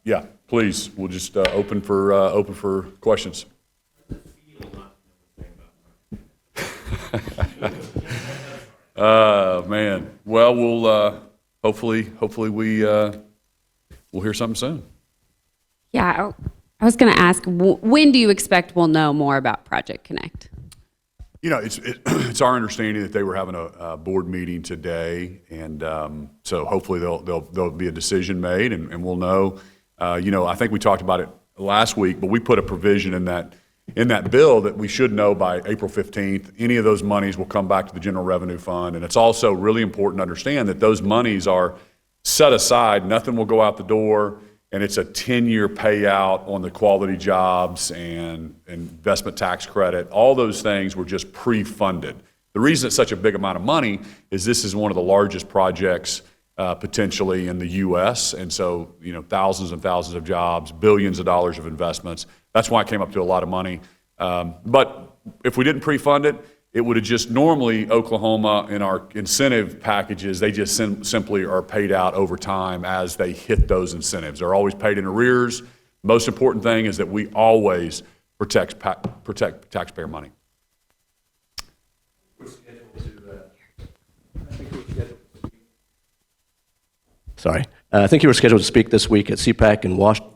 Yeah, please. We'll just open for questions. Man. Well, we'll hopefully we'll hear something soon. Yeah, I was going to ask, when do you expect we'll know more about Project Connect? You know, it's our understanding that they were having a board meeting today, and so hopefully there'll be a decision made, and we'll know. You know, I think we talked about it last week, but we put a provision in that bill that we should know by April 15th. Any of those monies will come back to the general revenue fund, and it's also really important to understand that those monies are set aside. Nothing will go out the door. And it's a 10-year payout on the quality jobs and investment tax credit. All those things were just pre-funded. The reason it's such a big amount of money is this is one of the largest projects potentially in the U.S. And so, you know, thousands and thousands of jobs, billions of dollars of investments. That's why it came up to a lot of money. But if we didn't pre-fund it, it would have just normally Oklahoma in our incentive packages, they just simply are paid out over time as they hit those incentives. They're always paid in arrears. Most important thing is that we always protect taxpayer money. I think you were scheduled to speak this week at CPAC in Washington.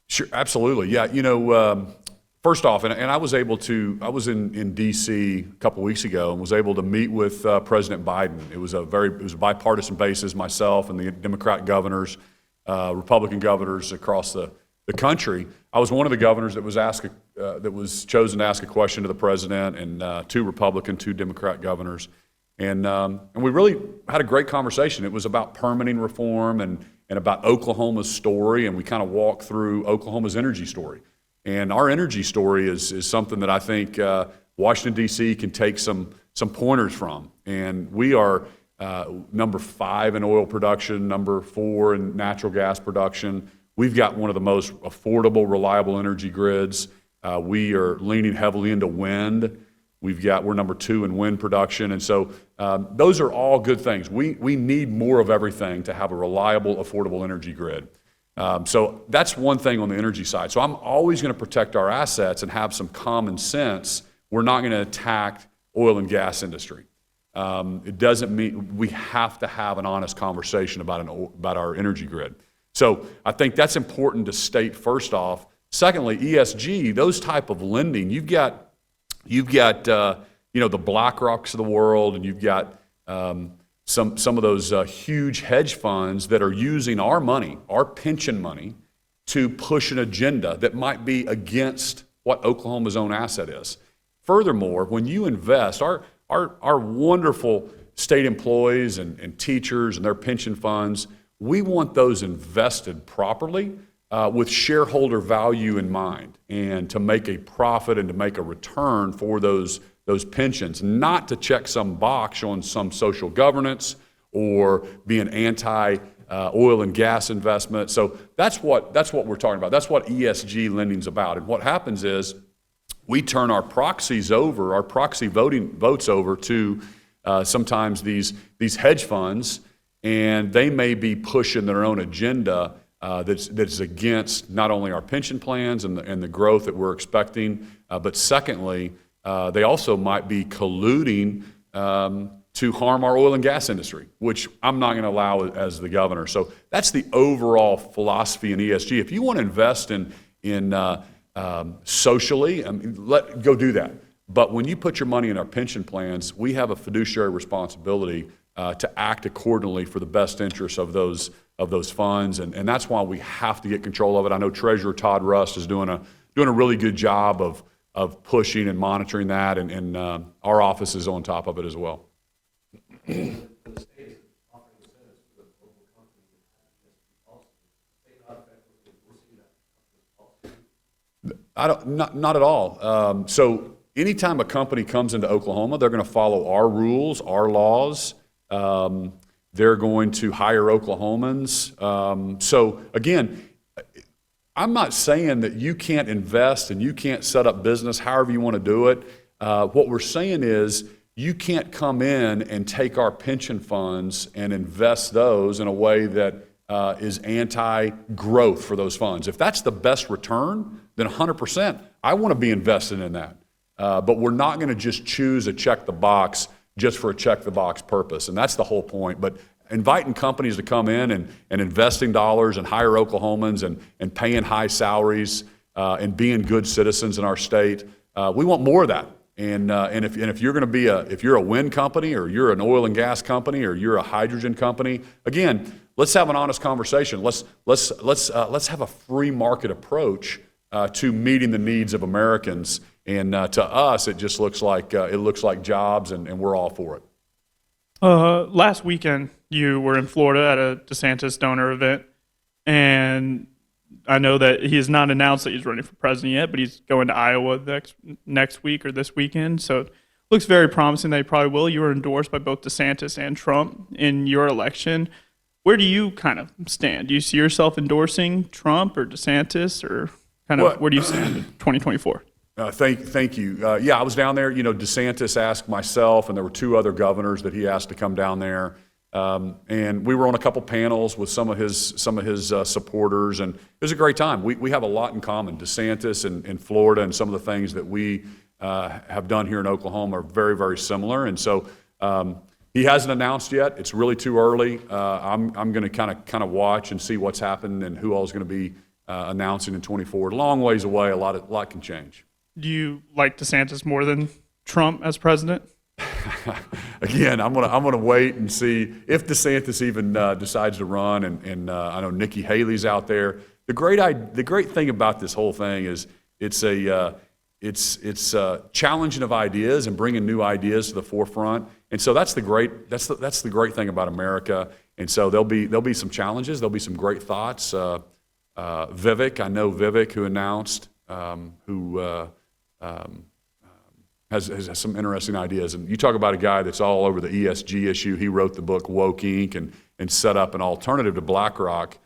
Sure, absolutely. Yeah, you know, first off, and I was in D.C. a couple weeks ago and was able to meet with President Biden. It was a bipartisan basis, myself and the Democrat governors, Republican governors across the country. I was one of the governors that was chosen to ask a question to the president, and two Republican, two Democrat governors. And we really had a great conversation. It was about permitting reform and about Oklahoma's story, and we kind of walked through Oklahoma's energy story. And our energy story is something that I think Washington, D.C. can take some pointers from. And we are number 5 in oil production, number 4 in natural gas production. We've got one of the most affordable, reliable energy grids. We are leaning heavily into wind. We're number 2 in wind production, and so those are all good things. We need more of everything to have a reliable, affordable energy grid. So that's one thing on the energy side. So I'm always going to protect our assets and have some common sense. We're not going to attack oil and gas industry. It doesn't mean we have to have an honest conversation about our energy grid. So I think that's important to state first off. Secondly, ESG, those type of lending, you've got you know, the BlackRocks of the world, and you've got some of those huge hedge funds that are using our money, our pension money, to push an agenda that might be against what Oklahoma's own asset is. Furthermore, when you invest, our wonderful state employees and teachers and their pension funds, we want those invested properly with shareholder value in mind, and to make a profit and to make a return for those pensions, not to check some box on some social governance or be an anti-oil and gas investment. So that's what we're talking about. That's what ESG lending's about. And what happens is we turn our proxy votes over to sometimes these hedge funds, and they may be pushing their own agenda that's against not only our pension plans and the growth that we're expecting, but secondly, they also might be colluding to harm our oil and gas industry, which I'm not going to allow as the governor. So that's the overall philosophy in ESG. If you want to invest in socially, go do that. But when you put your money in our pension plans, we have a fiduciary responsibility to act accordingly for the best interests of those funds, and that's why we have to get control of it. I know Treasurer Todd Rust is doing a really good job of pushing and monitoring that, and our office is on top of it as well. Not at all. So anytime a company comes into Oklahoma, they're going to follow our rules, our laws. They're going to hire Oklahomans. So again, I'm not saying that you can't invest and you can't set up business however you want to do it. What we're saying is you can't come in and take our pension funds and invest those in a way that is anti-growth for those funds. If that's the best return, then 100%, I want to be invested in that. But we're not going to just choose a check the box just for a check the box purpose. And that's the whole point. But inviting companies to come in and investing dollars and hire Oklahomans and paying high salaries and being good citizens in our state, we want more of that. And if you're going to be if you're a wind company or you're an oil and gas company or you're a hydrogen company, again, let's have an honest conversation. Let's have a free market approach to meeting the needs of Americans. And to us, it just looks like jobs, and we're all for it. Last weekend, you were in Florida at a DeSantis donor event, and I know that he has not announced that he's running for president yet, but he's going to Iowa next week or this weekend. So it looks very promising that he probably will. You were endorsed by both DeSantis and Trump in your election. Where do you kind of stand? Do you see yourself endorsing Trump or DeSantis, or kind of where do you stand in 2024? Thank you. Yeah, I was down there. DeSantis asked myself, and there were two other governors that he asked to come down there, and we were on a couple panels with some of his supporters, and it was a great time. We have a lot in common. DeSantis and Florida, and some of the things that we have done here in Oklahoma are very, very similar. And so he hasn't announced yet. It's really too early. I'm going to kind of watch and see what's happened and who all is going to be announcing in 24. A long ways away. A lot can change. Do you like DeSantis more than Trump as president? Again, I'm gonna wait and see if DeSantis even decides to run, and I know Nikki Haley's out there. The great thing about this whole thing is it's challenging of ideas and bringing new ideas to the forefront, and so that's the great thing about America. And so there'll be some challenges, there'll be some great thoughts. Vivek, I know Vivek, who announced, who has some interesting ideas. And you talk about a guy that's all over the ESG issue. He wrote the book Woke Inc. and set up an alternative to BlackRock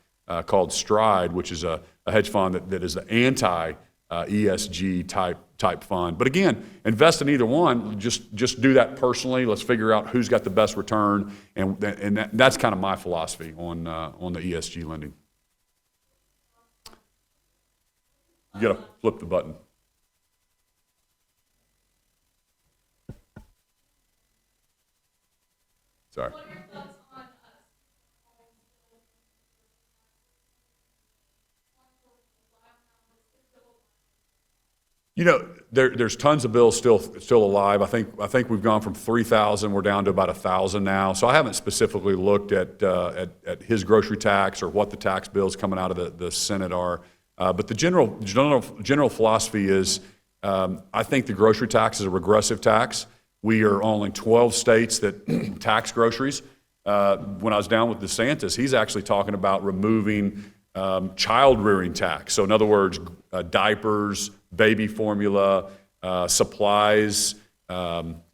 called Stride, which is a hedge fund that is the anti-ESG type fund. But again, invest in either one. Just do that personally. Let's figure out who's got the best return, and that's kind of my philosophy on the ESG lending. You got to flip the button. Sorry. What are your thoughts on There's tons of bills still alive. I think we've gone from 3,000, we're down to about 1,000 now. So I haven't specifically looked at his grocery tax or what the tax bills coming out of the Senate are. But the general philosophy is, I think the grocery tax is a regressive tax. We are only 12 states that tax groceries. When I was down with DeSantis, he's actually talking about removing child rearing tax. So in other words, diapers, baby formula, supplies,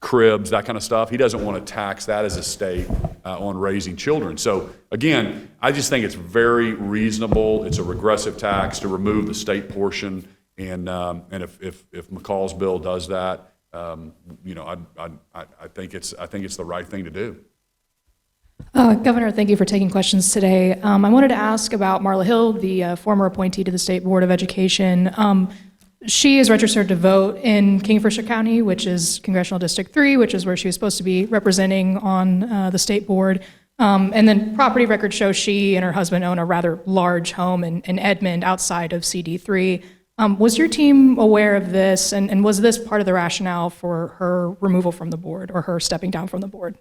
cribs, that kind of stuff. He doesn't want to tax that as a state on raising children. So again, I just think it's very reasonable. It's a regressive tax to remove the state portion, and if McCall's bill does that, I think it's the right thing to do. Governor, thank you for taking questions today. I wanted to ask about Marla Hill, the former appointee to the State Board of Education. She is registered to vote in Kingfisher County, which is Congressional District 3, which is where she was supposed to be representing on the state board. And then property records show she and her husband own a rather large home in Edmond outside of CD3. Was your team aware of this, and was this part of the rationale for her removal from the board or her stepping down from the board?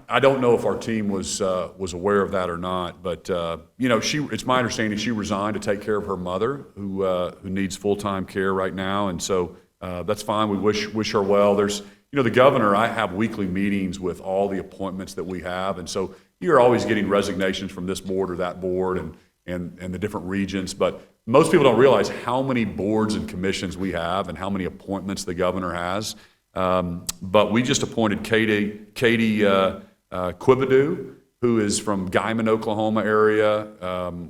I don't know if our team was aware of that or not, but it's my understanding she resigned to take care of her mother, who needs full-time care right now, and so that's fine. We wish her well. There's the governor. I have weekly meetings with all the appointments that we have, and so you're always getting resignations from this board or that board and the different regions. But most people don't realize how many boards and commissions we have and how many appointments the governor has. But we just appointed Katie Quibadoo who is from Guyman, Oklahoma area.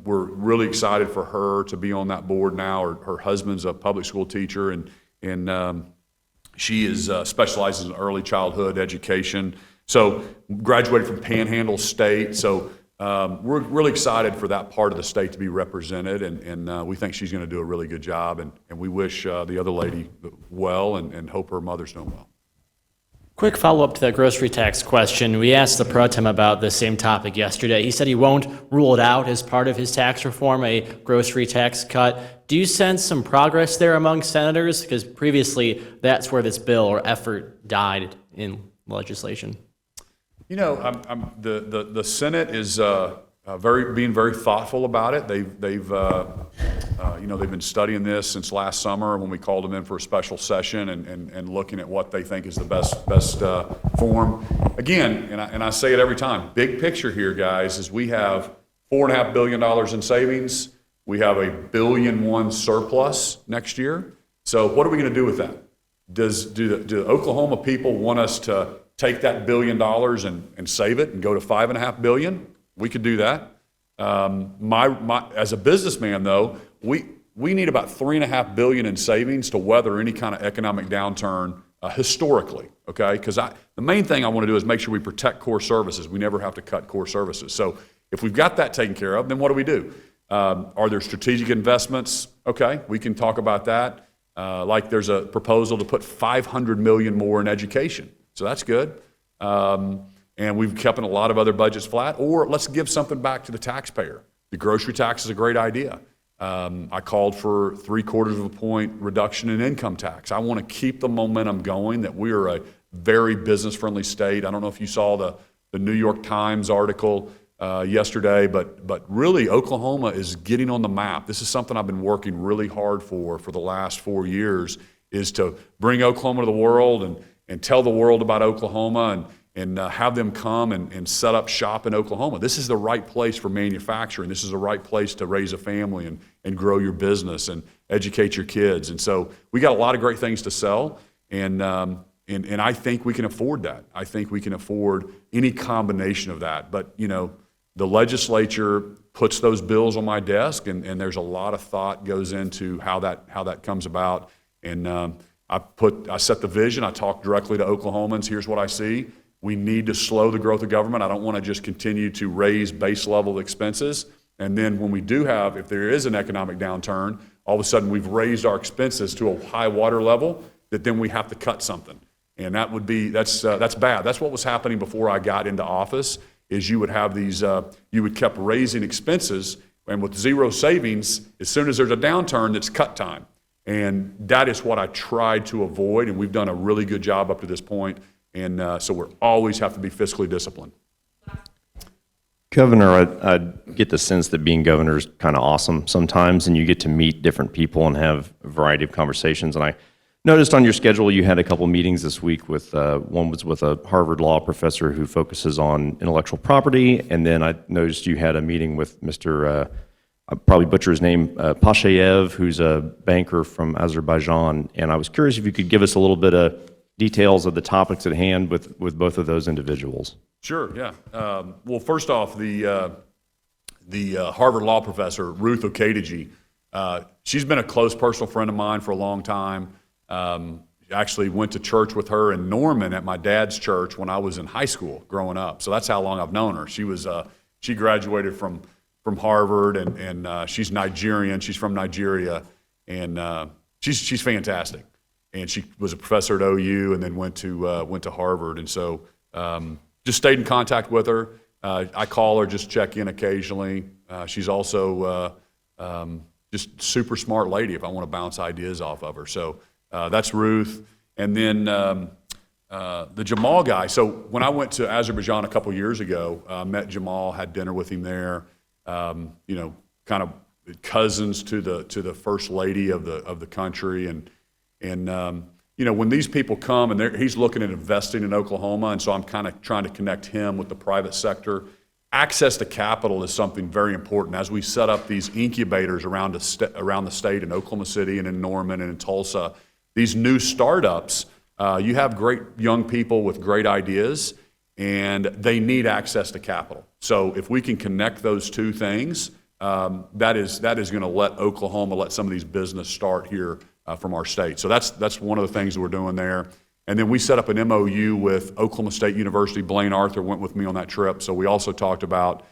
We're really excited for her to be on that board now. Her husband's a public school teacher, and she is specializes in early childhood education. So graduated from Panhandle State. So we're really excited for that part of the state to be represented, and we think she's going to do a really good job, and we wish the other lady well and hope her mother's doing well. Quick follow-up to that grocery tax question. We asked the pro tem about the same topic yesterday. He said he won't rule it out as part of his tax reform, a grocery tax cut. Do you sense some progress there among senators? Because previously, that's where this bill or effort died in legislation. You know, the Senate is being very thoughtful about it. They've been studying this since last summer when we called them in for a special session and looking at what they think is the best form. Again, and I say it every time, big picture here, guys, is we have $4.5 billion in savings. We have $1.1 billion surplus next year. So what are we going to do with that? Do the Oklahoma people want us to take that $1 billion and save it and go to $5.5 billion? We could do that. As a businessman, though, we need about $3.5 billion in savings to weather any kind of economic downturn historically. Okay, because the main thing I want to do is make sure we protect core services. We never have to cut core services. So if we've got that taken care of, then what do? Are there strategic investments? Okay, we can talk about that. Like there's a proposal to put $500 million more in education. So that's good. And we've kept a lot of other budgets flat. Or let's give something back to the taxpayer. The grocery tax is a great idea. I called for 0.75 of a point reduction in income tax. I want to keep the momentum going that we are a very business-friendly state. I don't know if you saw the New York Times article yesterday, but really Oklahoma is getting on the map. This is something I've been working really hard for the last 4 years, is to bring Oklahoma to the world and tell the world about Oklahoma and have them come and set up shop in Oklahoma. This is the right place for manufacturing. This is the right place to raise a family and grow your business and educate your kids. And so we got a lot of great things to sell, and I think we can afford that. I think we can afford any combination of that. But, you know, the legislature puts those bills on my desk, and there's a lot of thought goes into how that comes about. And I set the vision. I talk directly to Oklahomans. Here's what I see. We need to slow the growth of government. I don't want to just continue to raise base level expenses. And then when we do if there is an economic downturn, all of a sudden we've raised our expenses to a high water level that then we have to cut something. And that's bad. That's what was happening before I got into office, is you would have these, you would kept raising expenses, and with zero savings, as soon as there's a downturn, it's cut time. And that is what I tried to avoid, and we've done a really good job up to this point. And so we always have to be fiscally disciplined. Governor, I get the sense that being governor is kind of awesome sometimes, and you get to meet different people and have a variety of conversations. And I noticed on your schedule you had a couple meetings this week with, one was with a Harvard law professor who focuses on intellectual property, and then I noticed you had a meeting with Mr. I'll probably butcher his name, Pashayev, who's a banker from Azerbaijan. And I was curious if you could give us a little bit of details of the topics at hand with both of those individuals. Sure, yeah. Well, first off, the Harvard law professor, Ruth Okadiji, she's been a close personal friend of mine for a long time. Actually went to church with her in Norman at my dad's church when I was in high school growing up. So that's how long I've known her. She graduated from Harvard, and she's Nigerian. She's from Nigeria, and she's fantastic. And she was a professor at OU, and then went to Harvard. And so just stayed in contact with her. I call her, just check in occasionally. She's also just super smart lady if I want to bounce ideas off of her. So that's Ruth. And then the Jamal guy. So when I went to Azerbaijan a couple years ago, met Jamal, had dinner with him there. Kind of cousins to the first lady of the country, and when these people come and he's looking at investing in Oklahoma, and so I'm kind of trying to connect him with the private sector. Access to capital is something very important. As we set up these incubators around the state in Oklahoma City and in Norman and in Tulsa, these new startups, you have great young people with great ideas, and they need access to capital. So if we can connect those two things, that is going to let Oklahoma let some of these business start here from our state. So that's one of the things that we're doing there. And then we set up an MOU with Oklahoma State University. Blaine Arthur went with me on that trip. So we also talked about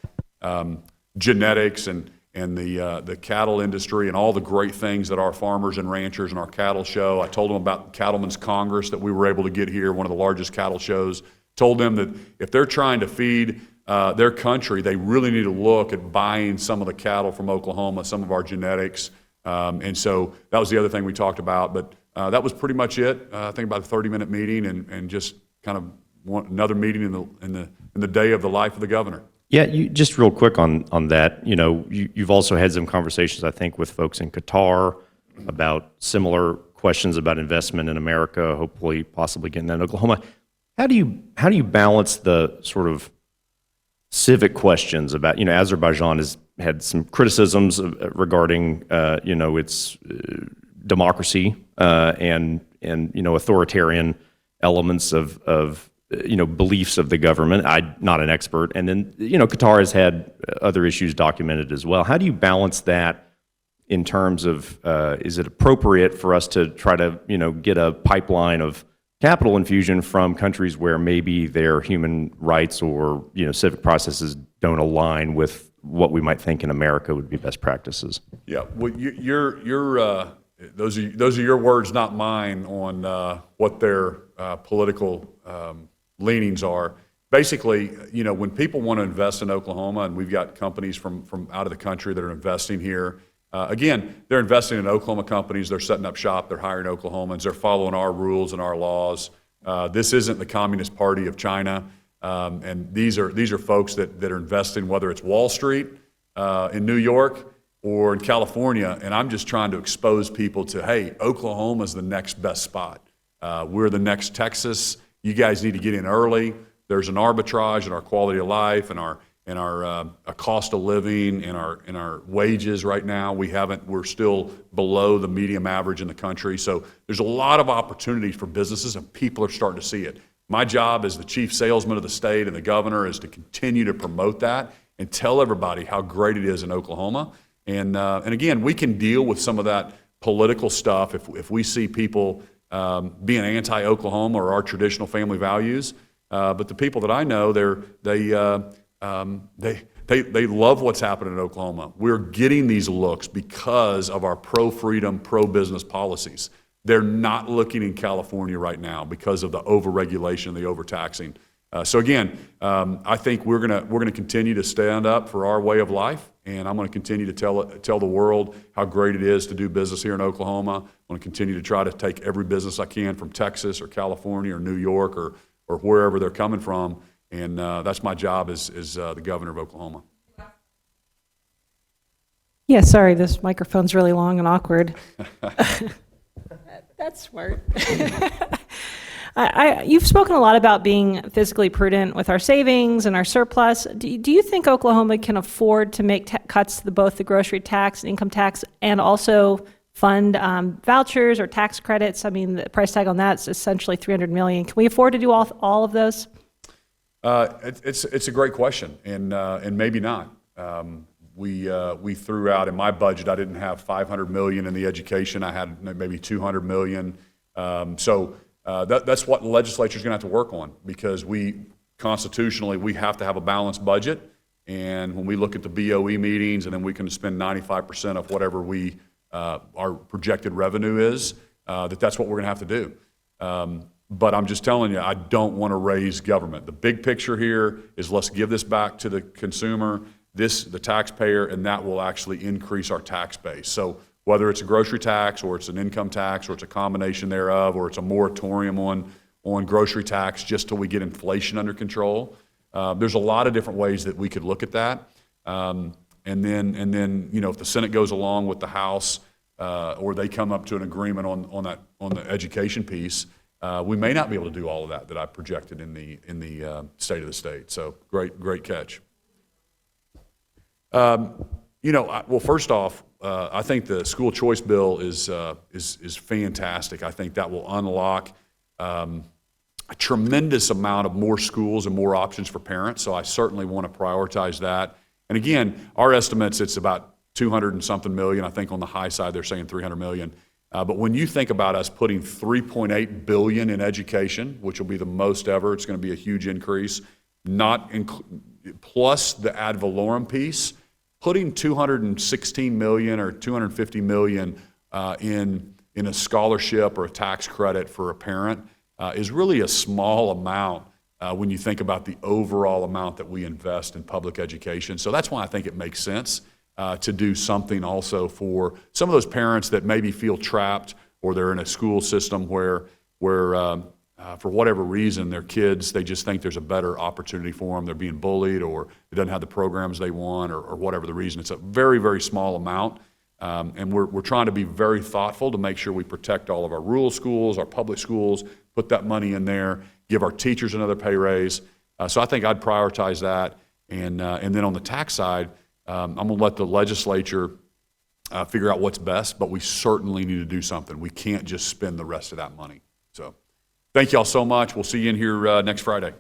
genetics and the cattle industry and all the great things that our farmers and ranchers and our cattle show. I told them about Cattlemen's Congress that we were able to get here, one of the largest cattle shows. Told them that if they're trying to feed their country, they really need to look at buying some of the cattle from Oklahoma, some of our genetics. And so that was the other thing we talked about. But that was pretty much it. I think about a 30-minute meeting and just kind of another meeting in the day of the life of the governor. Yeah, just real quick on that, you've also had some conversations, I think, with folks in Qatar about similar questions about investment in America, hopefully, possibly getting that in Oklahoma. How do you balance the sort of civic questions about, Azerbaijan has had some criticisms regarding, its democracy and authoritarian elements of beliefs of the government. I'm not an expert. And then, Qatar has had other issues documented as well. How do you balance that in terms of, is it appropriate for us to try to, get a pipeline of capital infusion from countries where maybe their human rights or, civic processes don't align with what we might think in America would be best practices? Yeah, well, those are your words, not mine, on what their political leanings are. Basically, when people want to invest in Oklahoma, and we've got companies from out of the country that are investing here, again, they're investing in Oklahoma companies, they're setting up shop, they're hiring Oklahomans, they're following our rules and our laws. This isn't the Communist Party of China, and these are folks that are investing, whether it's Wall Street in New York or in California, and I'm just trying to expose people to, hey, Oklahoma's the next best spot. We're the next Texas. You guys need to get in early. There's an arbitrage in our quality of life and our cost of living and our wages right now. We're still below the medium average in the country. So there's a lot of opportunities for businesses, and people are starting to see it. My job as the chief salesman of the state and the governor is to continue to promote that and tell everybody how great it is in Oklahoma. And again, we can deal with some of that political stuff if we see people being anti-Oklahoma or our traditional family values. But the people that I know, they love what's happening in Oklahoma. We're getting these looks because of our pro-freedom, pro-business policies. They're not looking in California right now because of the overregulation, the overtaxing. So again, I think we're gonna continue to stand up for our way of life, and I'm going to continue to tell the world how great it is to do business here in Oklahoma. I'm going to continue to try to take every business I can from Texas or California or New York or wherever they're coming from, and that's my job as the governor of Oklahoma. Yeah, sorry, this microphone's really long and awkward. That's smart. You've spoken a lot about being fiscally prudent with our savings and our surplus. Do you think Oklahoma can afford to make cuts to both the grocery tax and income tax and also fund vouchers or tax credits? I mean, the price tag on that is essentially $300 million. Can we afford to do all of those? It's a great question, and maybe not. We threw out in my budget. I didn't have $500 million in the education. I had maybe $200 million. That's what the legislature is going to have to work on, because constitutionally we have to have a balanced budget. And when we look at the BOE meetings, and then we can spend 95% of whatever our projected revenue is, that's what we're going to have to do. But I'm just telling you, I don't want to raise government. The big picture here is let's give this back to the consumer, the taxpayer, and that will actually increase our tax base. So whether it's a grocery tax or it's an income tax or it's a combination thereof or it's a moratorium on grocery tax just till we get inflation under control, there's a lot of different ways that we could look at that. And then if the Senate goes along with the House or they come up to an agreement on the education piece, we may not be able to do all of that I projected in the state of the state. So great catch. Well, first off, I think the school choice bill is fantastic. I think that will unlock a tremendous amount of more schools and more options for parents, so I certainly want to prioritize that. And again, our estimates, it's about 200 and something million. I think on the high side, they're saying 300 million. But when you think about us putting 3.8 billion in education, which will be the most ever, it's going to be a huge increase, plus the ad valorem piece, putting 216 million or 250 million in a scholarship or a tax credit for a parent is really a small amount when you think about the overall amount that we invest in public education. So that's why I think it makes sense to do something also for some of those parents that maybe feel trapped, or they're in a school system where for whatever reason, their kids, they just think there's a better opportunity for them. They're being bullied, or it doesn't have the programs they want, or whatever the reason. It's a very, very small amount. And we're trying to be very thoughtful to make sure we protect all of our rural schools, our public schools, put that money in there, give our teachers another pay raise. So I think I'd prioritize that. And then on the tax side, I'm going to let the legislature figure out what's best, but we certainly need to do something. We can't just spend the rest of that money. So thank you all so much. We'll see you in here next Friday.